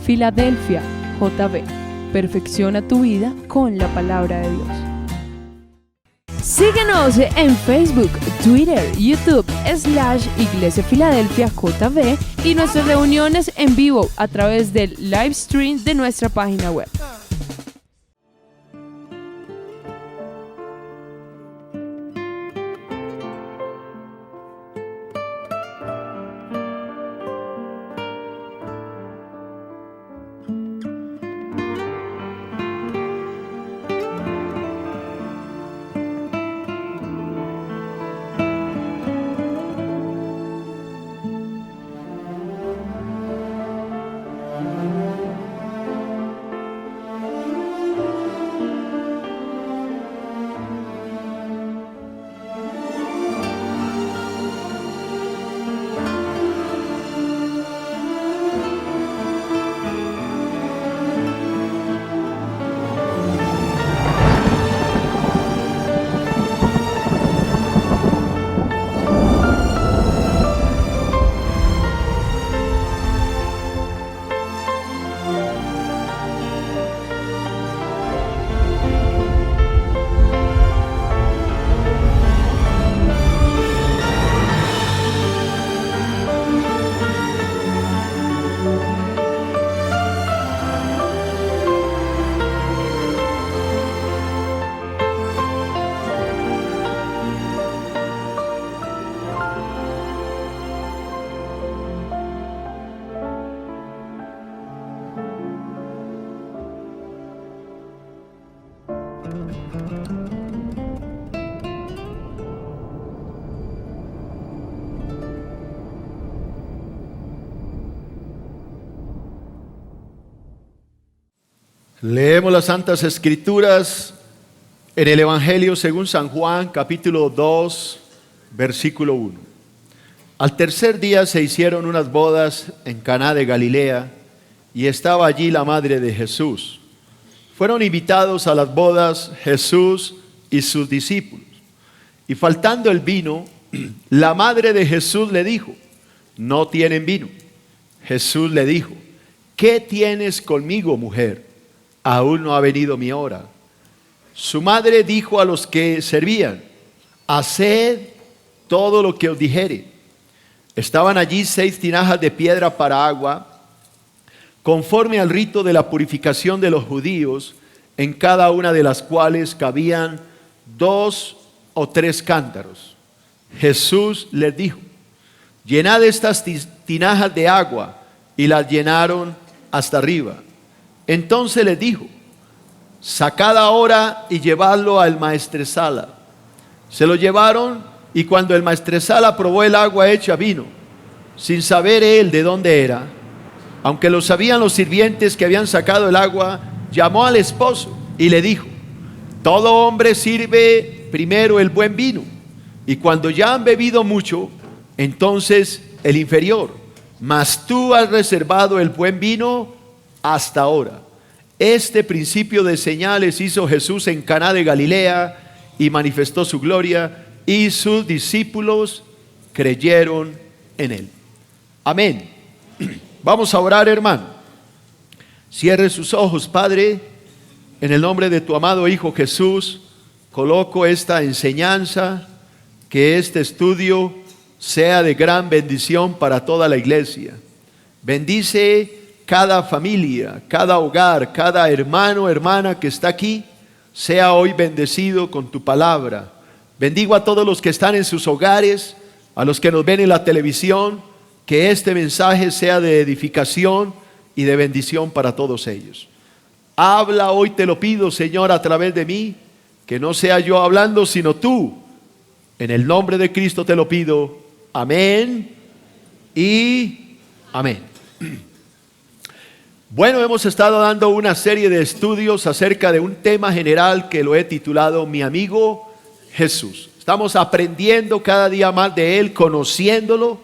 Filadelfia, JB. Perfecciona tu vida con la palabra de Dios. Síguenos en Facebook, Twitter, YouTube, /Iglesia Filadelfia JB y nuestras reuniones en vivo a través del live stream de nuestra página web. Leemos las Santas Escrituras en el Evangelio según San Juan, capítulo 2, versículo 1. Al tercer día se hicieron unas bodas en Caná de Galilea y estaba allí la madre de Jesús. Fueron invitados a las bodas Jesús y sus discípulos. Y faltando el vino, la madre de Jesús le dijo: no tienen vino. Jesús le dijo: ¿qué tienes conmigo, mujer? Aún no ha venido mi hora. Su madre dijo a los que servían: haced todo lo que os dijere. Estaban allí 6 tinajas de piedra para agua, conforme al rito de la purificación de los judíos, en cada una de las cuales cabían 2 o 3 cántaros. Jesús les dijo: llenad estas tinajas de agua, y las llenaron hasta arriba. Entonces les dijo: sacad ahora y llevadlo al maestresala. Se lo llevaron, y cuando el maestresala probó el agua hecha vino, sin saber él de dónde era, aunque lo sabían los sirvientes que habían sacado el agua, llamó al esposo y le dijo: todo hombre sirve primero el buen vino, y cuando ya han bebido mucho, entonces el inferior, mas tú has reservado el buen vino hasta ahora. Este principio de señales hizo Jesús en Caná de Galilea y manifestó su gloria, y sus discípulos creyeron en él. Amén. Vamos a orar, hermano. Cierre sus ojos, Padre. En el nombre de tu amado Hijo Jesús, coloco esta enseñanza, que este estudio sea de gran bendición para toda la iglesia. Bendice cada familia, cada hogar, cada hermano, hermana que está aquí, sea hoy bendecido con tu palabra. Bendigo a todos los que están en sus hogares, a los que nos ven en la televisión, que este mensaje sea de edificación y de bendición para todos ellos. Habla hoy, te lo pido, Señor, a través de mí, que no sea yo hablando, sino tú. En el nombre de Cristo te lo pido. Amén y amén. Bueno, hemos estado dando una serie de estudios acerca de un tema general que lo he titulado Mi amigo Jesús. Estamos aprendiendo cada día más de Él, conociéndolo,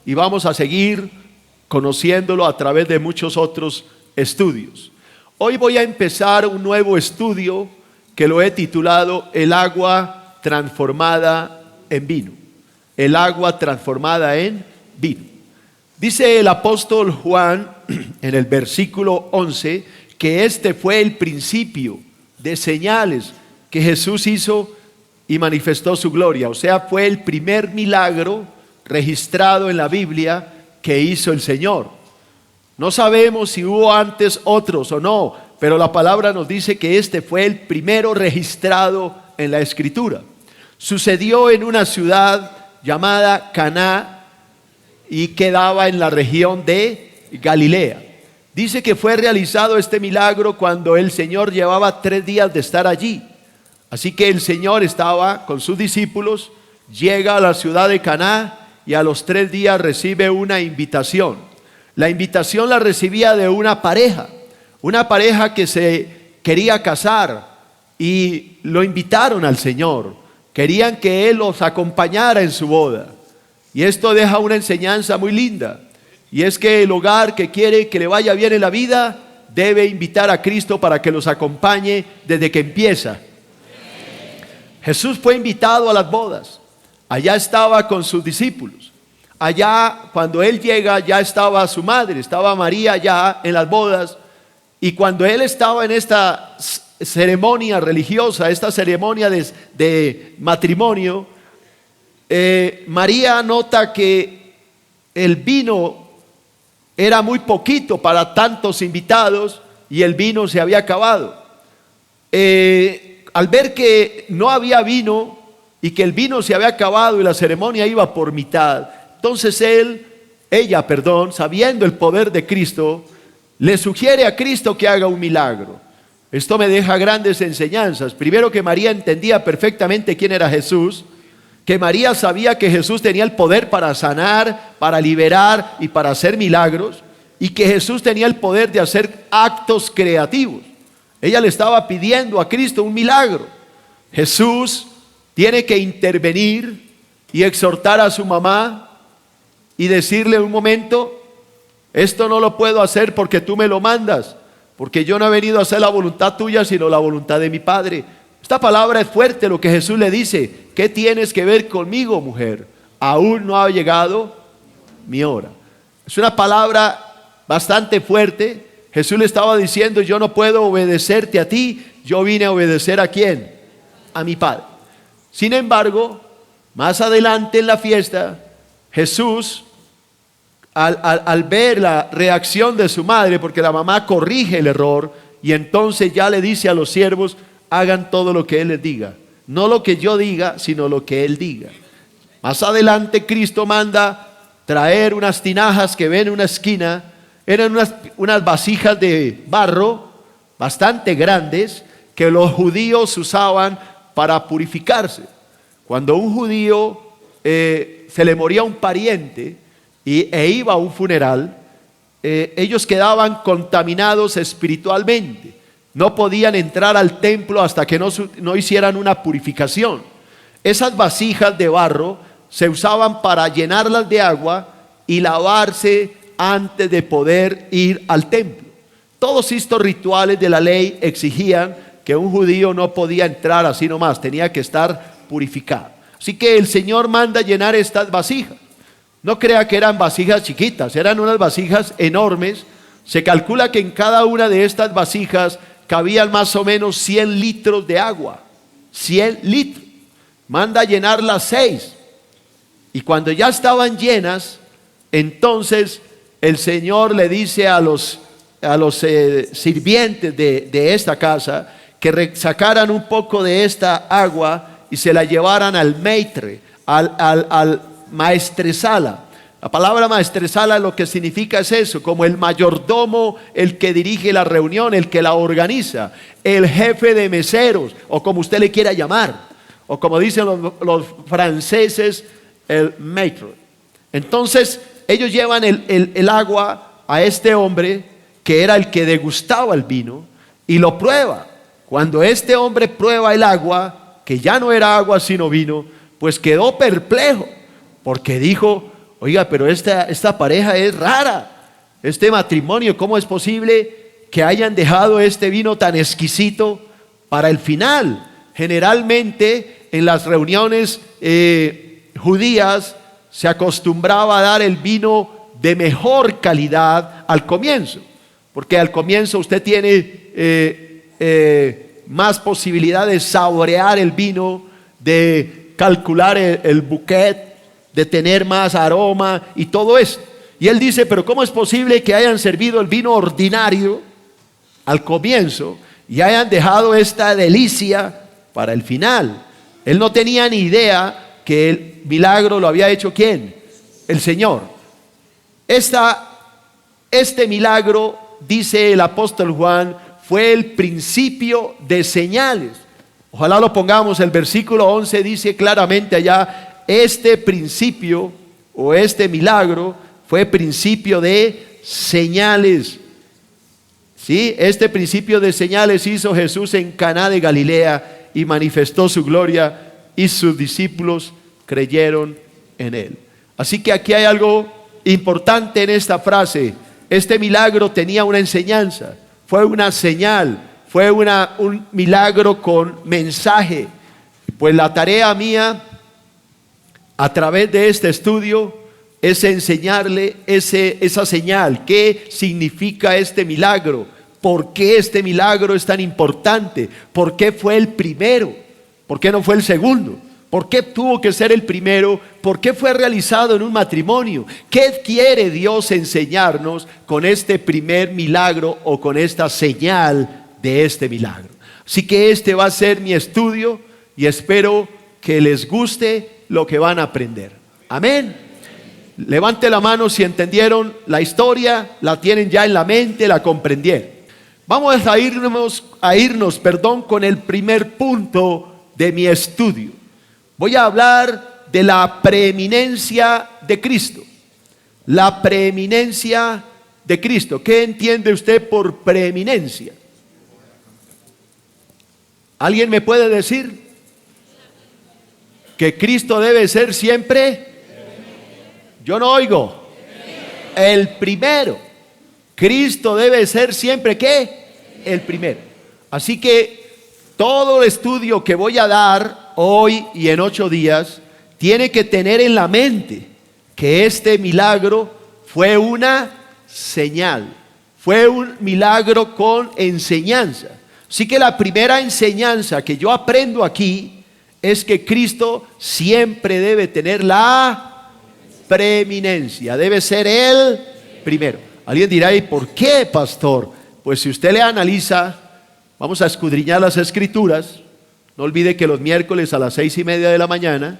y vamos a seguir conociéndolo a través de muchos otros estudios. Hoy voy a empezar un nuevo estudio que lo he titulado El agua transformada en vino. El agua transformada en vino. Dice el apóstol Juan en el versículo 11 que este fue el principio de señales que Jesús hizo y manifestó su gloria. O sea, fue el primer milagro registrado en la Biblia que hizo el Señor. No sabemos si hubo antes otros o no, pero la palabra nos dice que este fue el primero registrado en la Escritura. Sucedió en una ciudad llamada Caná y quedaba en la región de Galilea. Dice que fue realizado este milagro cuando el Señor llevaba 3 días de estar allí. Así que el Señor estaba con sus discípulos, llega a la ciudad de Caná y a los 3 días recibe una invitación. La invitación la recibía de una pareja que se quería casar y lo invitaron al Señor. Querían que Él los acompañara en su boda. Y esto deja una enseñanza muy linda. Y es que el hogar que quiere que le vaya bien en la vida debe invitar a Cristo para que los acompañe desde que empieza. Jesús fue invitado a las bodas. Allá estaba con sus discípulos. Allá, cuando Él llega, ya estaba su madre, estaba María ya en las bodas. Y cuando Él estaba en esta ceremonia religiosa, esta ceremonia de matrimonio, María nota que el vino era muy poquito para tantos invitados y el vino se había acabado. Al ver que no había vino y que el vino se había acabado y la ceremonia iba por mitad, entonces ella, sabiendo el poder de Cristo, le sugiere a Cristo que haga un milagro. Esto me deja grandes enseñanzas. Primero, que María entendía perfectamente quién era Jesús, que María sabía que Jesús tenía el poder para sanar, para liberar y para hacer milagros, y que Jesús tenía el poder de hacer actos creativos. Ella le estaba pidiendo a Cristo un milagro. Jesús tiene que intervenir y exhortar a su mamá y decirle un momento: esto no lo puedo hacer porque tú me lo mandas, porque yo no he venido a hacer la voluntad tuya sino la voluntad de mi Padre. Esta palabra es fuerte, lo que Jesús le dice: ¿qué tienes que ver conmigo, mujer? Aún no ha llegado mi hora. Es una palabra bastante fuerte. Jesús le estaba diciendo: yo no puedo obedecerte a ti, yo vine a obedecer ¿a quién? A mi Padre. Sin embargo, más adelante en la fiesta, Jesús, al ver la reacción de su madre, porque la mamá corrige el error, y entonces ya le dice a los siervos: hagan todo lo que Él les diga. No lo que yo diga, sino lo que Él diga. Más adelante Cristo manda traer unas tinajas que ven en una esquina. Eran unas vasijas de barro bastante grandes que los judíos usaban para purificarse. Cuando un judío se le moría un pariente e iba a un funeral, ellos quedaban contaminados espiritualmente. No podían entrar al templo hasta que no hicieran una purificación. Esas vasijas de barro se usaban para llenarlas de agua y lavarse antes de poder ir al templo. Todos estos rituales de la ley exigían que un judío no podía entrar así nomás, tenía que estar purificado. Así que el Señor manda llenar estas vasijas. No crea que eran vasijas chiquitas, eran unas vasijas enormes. Se calcula que en cada una de estas vasijas cabían más o menos 100 litros de agua. 100 litros. Manda llenar las 6. Y cuando ya estaban llenas, entonces el Señor le dice a los sirvientes de esta casa que sacaran un poco de esta agua y se la llevaran al maitre, al maestresala. La palabra maestresala lo que significa es eso, como el mayordomo, el que dirige la reunión, el que la organiza, el jefe de meseros, o como usted le quiera llamar, o como dicen los franceses, el maître. Entonces ellos llevan el agua a este hombre, que era el que degustaba el vino, y lo prueba. Cuando este hombre prueba el agua, que ya no era agua sino vino, pues quedó perplejo, porque dijo: oiga, pero esta pareja es rara, este matrimonio, ¿cómo es posible que hayan dejado este vino tan exquisito para el final? Generalmente en las reuniones judías se acostumbraba a dar el vino de mejor calidad al comienzo, porque al comienzo usted tiene más posibilidad de saborear el vino, de calcular el bouquet, de tener más aroma y todo eso. Y él dice, pero ¿cómo es posible que hayan servido el vino ordinario al comienzo y hayan dejado esta delicia para el final? Él no tenía ni idea que el milagro lo había hecho ¿quién? El Señor. Este milagro, dice el apóstol Juan, fue el principio de señales. Ojalá lo pongamos, el versículo 11 dice claramente allá, este principio o este milagro fue principio de señales. ¿Sí? Este principio de señales hizo Jesús en Caná de Galilea y manifestó su gloria y sus discípulos creyeron en él. Así que aquí hay algo importante en esta frase. Este milagro tenía una enseñanza, fue una señal, fue un milagro con mensaje. Pues la tarea mía a través de este estudio es enseñarle esa señal. ¿Qué significa este milagro? ¿Por qué este milagro es tan importante? ¿Por qué fue el primero? ¿Por qué no fue el segundo? ¿Por qué tuvo que ser el primero? ¿Por qué fue realizado en un matrimonio? ¿Qué quiere Dios enseñarnos con este primer milagro o con esta señal de este milagro? Así que este va a ser mi estudio y espero que les guste lo que van a aprender. Amén. Levante la mano si entendieron la historia, la tienen ya en la mente, la comprendieron. Vamos a irnos con el primer punto de mi estudio. Voy a hablar de la preeminencia de Cristo. La preeminencia de Cristo. ¿Qué entiende usted por preeminencia? ¿Alguien me puede decir? Que Cristo debe ser siempre. Yo no oigo. El primero. Cristo debe ser siempre ¿qué? El primero. Así que todo el estudio que voy a dar hoy y en 8 días tiene que tener en la mente que este milagro fue una señal, fue un milagro con enseñanza. Así que la primera enseñanza que yo aprendo aquí es que Cristo siempre debe tener la preeminencia, debe ser el primero. Alguien dirá, ¿y por qué, pastor? Pues si usted le analiza, vamos a escudriñar las escrituras. No olvide que los miércoles a las 6:30 de la mañana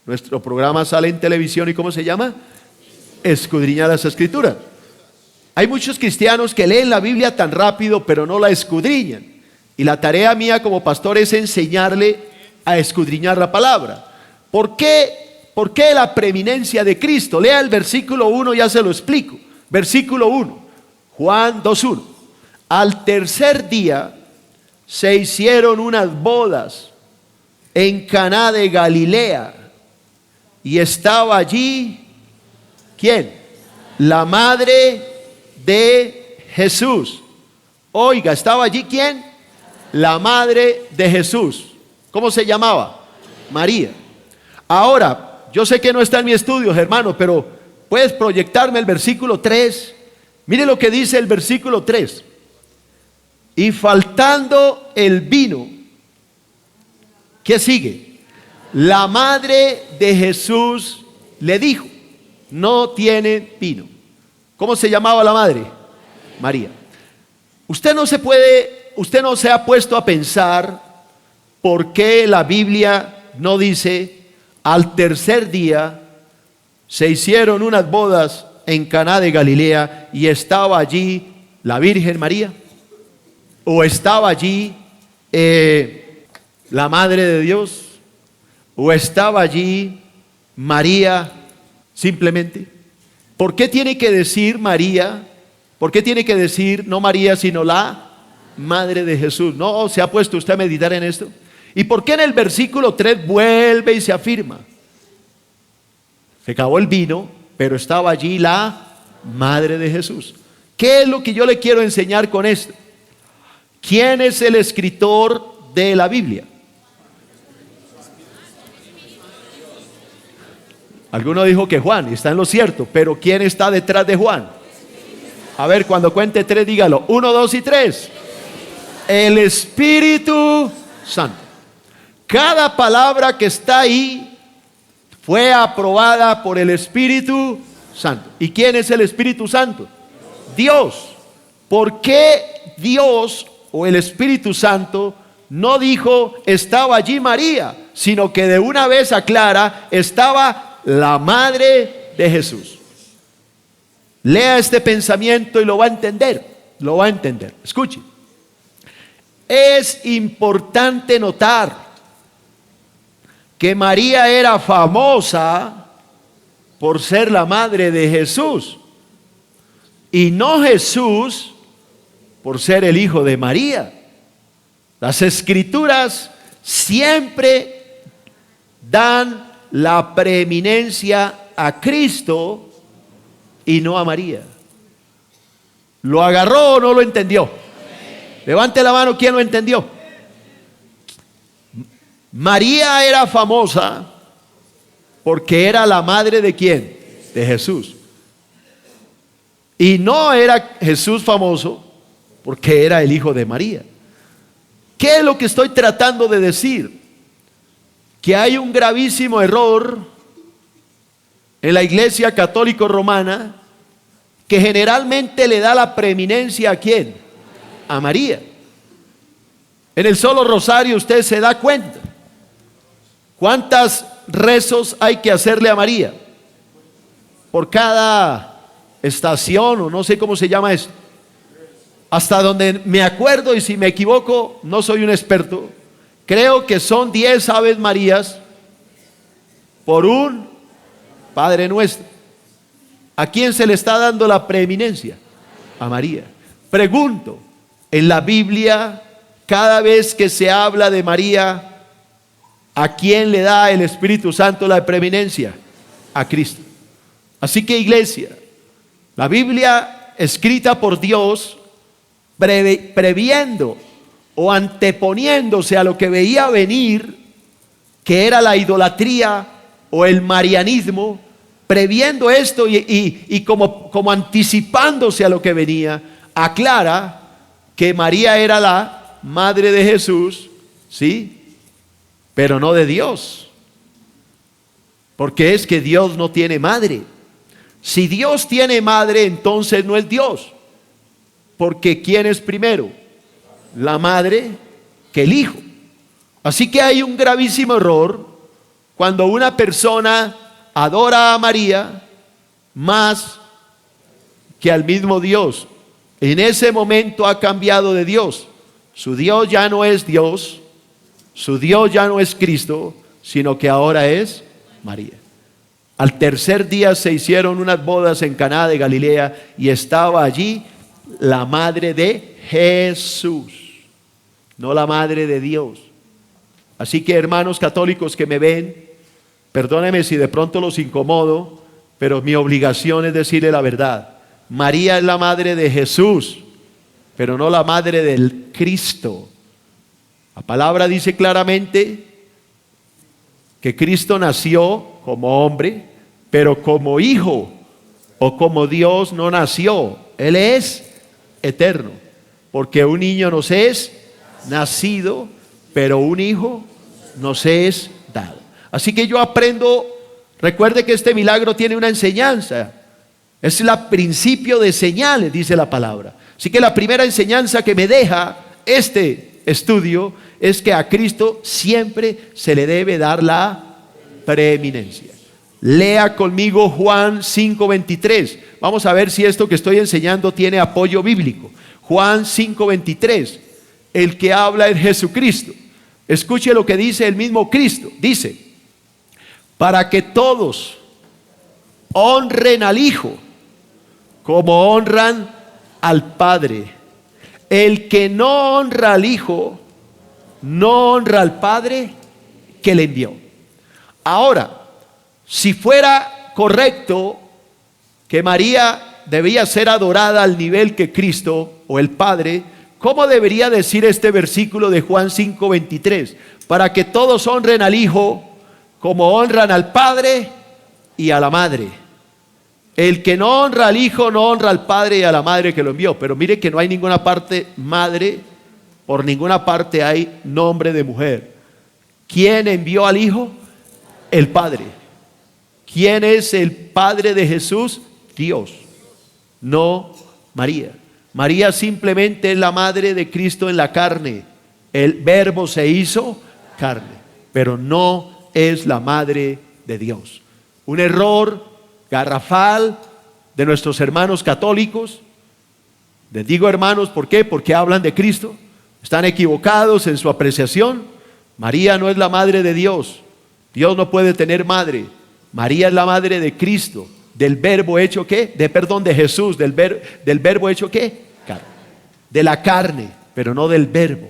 nuestro programa sale en televisión. ¿Y cómo se llama? Escudriñar las escrituras. Hay muchos cristianos que leen la Biblia tan rápido pero no la escudriñan. Y la tarea mía como pastor es enseñarle a escudriñar la palabra. ¿Por qué la preeminencia de Cristo? Lea el versículo 1, ya se lo explico. Versículo 1, Juan 2:1. Al tercer día se hicieron unas bodas en Caná de Galilea y estaba allí ¿quién? La madre de Jesús. Oiga, ¿estaba allí quién? La madre de Jesús. ¿Cómo se llamaba? María. Ahora, yo sé que no está en mi estudio, hermano, pero puedes proyectarme el versículo 3. Mire lo que dice el versículo 3. Y faltando el vino, ¿qué sigue? La madre de Jesús le dijo, no tiene vino. ¿Cómo se llamaba la madre? María. Usted no se ha puesto a pensar por qué la Biblia no dice, al tercer día se hicieron unas bodas en Caná de Galilea y estaba allí la Virgen María. ¿O estaba allí la Madre de Dios? ¿O estaba allí María simplemente? ¿Por qué tiene que decir María? ¿Por qué tiene que decir no María sino la Madre de Jesús? ¿No se ha puesto usted a meditar en esto? ¿Y por qué en el versículo 3 vuelve y se afirma? Se acabó el vino, pero estaba allí la Madre de Jesús. ¿Qué es lo que yo le quiero enseñar con esto? ¿Quién es el escritor de la Biblia? Alguno dijo que Juan, y está en lo cierto, pero ¿quién está detrás de Juan? A ver, cuando cuente 3, dígalo. 1, 2 y 3. El Espíritu Santo. Cada palabra que está ahí fue aprobada por el Espíritu Santo. ¿Y quién es el Espíritu Santo? Dios. ¿Por qué Dios o el Espíritu Santo no dijo estaba allí María, sino que de una vez aclara estaba la madre de Jesús? Lea este pensamiento y lo va a entender. Lo va a entender. Escuche. Es importante notar que María era famosa por ser la madre de Jesús y no Jesús por ser el hijo de María. Las Escrituras siempre dan la preeminencia a Cristo y no a María. ¿Lo agarró o no lo entendió? Levante la mano, ¿quién lo entendió? María era famosa porque era la madre de ¿quién? De Jesús. Y no era Jesús famoso porque era el hijo de María. ¿Qué es lo que estoy tratando de decir? Que hay un gravísimo error en la Iglesia Católica Romana que generalmente le da la preeminencia ¿a quién? A María. En el solo rosario usted se da cuenta cuántos rezos hay que hacerle a María por cada estación, o no sé cómo se llama eso. Hasta donde me acuerdo, y si me equivoco no soy un experto, creo que son 10 Aves Marías por un Padre Nuestro. ¿A quién se le está dando la preeminencia? A María. Pregunto, en la Biblia, cada vez que se habla de María, ¿a quién le da el Espíritu Santo la preeminencia? A Cristo. Así que, iglesia, la Biblia escrita por Dios, previendo o anteponiéndose a lo que veía venir, que era la idolatría o el marianismo, previendo esto y como anticipándose a lo que venía, aclara que María era la madre de Jesús, ¿sí? Pero no de Dios, porque es que Dios no tiene madre. Si Dios tiene madre, entonces no es Dios, porque ¿quién es primero? La madre que el hijo. Así que hay un gravísimo error cuando una persona adora a María más que al mismo Dios. En ese momento ha cambiado de Dios. Su Dios ya no es Dios, su Dios ya no es Cristo, sino que ahora es María. Al tercer día se hicieron unas bodas en Caná de Galilea y estaba allí la madre de Jesús, no la madre de Dios. Así que, hermanos católicos que me ven, perdónenme si de pronto los incomodo, pero mi obligación es decirle la verdad. María es la madre de Jesús, pero no la madre del Cristo. La palabra dice claramente que Cristo nació como hombre, pero como hijo o como Dios no nació. Él es eterno, porque un niño nos es nacido, pero un hijo nos es dado. Así que yo aprendo, recuerde que este milagro tiene una enseñanza, es el principio de señales, dice la palabra. Así que la primera enseñanza que me deja este estudio es que a Cristo siempre se le debe dar la preeminencia. Lea conmigo Juan 5:23. Vamos a ver si esto que estoy enseñando tiene apoyo bíblico. Juan 5:23. El que habla es Jesucristo. Escuche lo que dice el mismo Cristo. Dice: para que todos honren al Hijo como honran al Padre. El que no honra al Hijo, no honra al Padre que le envió. Ahora, si fuera correcto que María debía ser adorada al nivel que Cristo o el Padre, ¿cómo debería decir este versículo de Juan 5:23? Para que todos honren al Hijo como honran al Padre y a la madre. El que no honra al Hijo no honra al Padre y a la madre que lo envió. Pero mire que no hay ninguna parte madre, por ninguna parte hay nombre de mujer. ¿Quién envió al Hijo? El Padre. ¿Quién es el Padre de Jesús? Dios, no María. María simplemente es la madre de Cristo en la carne. El Verbo se hizo carne, pero no es la madre de Dios. Un error garrafal de nuestros hermanos católicos. Les digo hermanos, ¿por qué? Porque hablan de Cristo. Están equivocados en su apreciación. María no es la madre de Dios. Dios no puede tener madre. María es la madre de Cristo, del Verbo hecho ¿qué? De Jesús, del Verbo hecho ¿qué? Carne. De la carne, pero no del Verbo.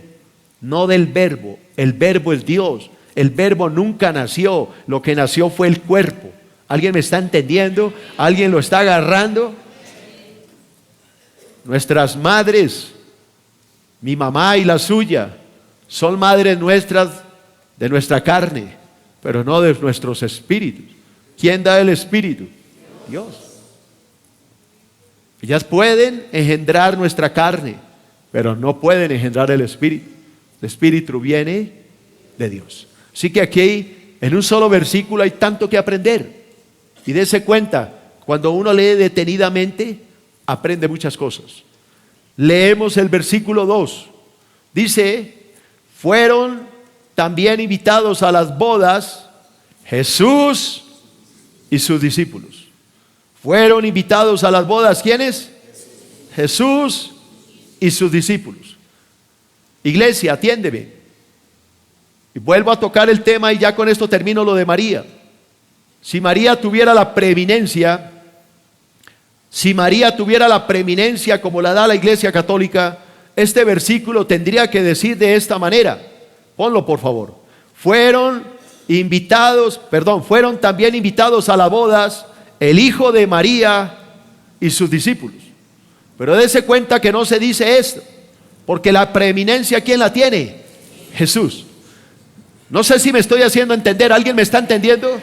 No del Verbo. El Verbo es Dios. El Verbo nunca nació. Lo que nació fue el cuerpo. ¿Alguien me está entendiendo? ¿Alguien lo está agarrando? Nuestras madres, mi mamá y la suya, son madres nuestras de nuestra carne, pero no de nuestros espíritus. ¿Quién da el espíritu? Dios. Ellas pueden engendrar nuestra carne, pero no pueden engendrar el espíritu. El espíritu viene de Dios. Así que aquí, en un solo versículo, hay tanto que aprender. Y dése cuenta, cuando uno lee detenidamente, aprende muchas cosas. Leemos el versículo 2. Dice, fueron también invitados a las bodas Jesús y sus discípulos. Fueron invitados a las bodas, ¿quiénes? Jesús y sus discípulos. Iglesia, atiéndeme. Y vuelvo a tocar el tema y ya con esto termino lo de María. Si María tuviera la preeminencia, como la da la Iglesia Católica, este versículo tendría que decir de esta manera. Ponlo por favor. Fueron también invitados a las bodas el hijo de María y sus discípulos. Pero dése cuenta que no se dice esto, porque la preeminencia, ¿quién la tiene? Jesús. No sé si me estoy haciendo entender. ¿Alguien me está entendiendo?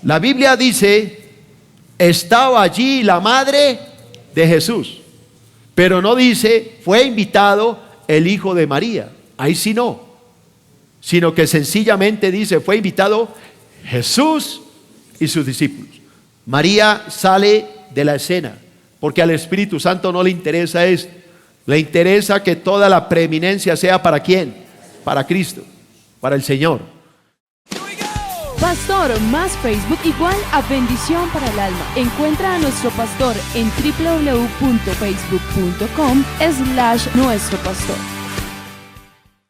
La Biblia dice, estaba allí la madre de Jesús, pero no dice, fue invitado el hijo de María. Ahí sí no, sino que sencillamente dice, fue invitado Jesús y sus discípulos. María sale de la escena, porque al Espíritu Santo no le interesa esto. Le interesa que toda la preeminencia sea ¿para quién? Para Cristo, para el Señor. Pastor más Facebook igual a bendición para el alma. Encuentra a nuestro pastor en www.facebook.com/nuestro pastor.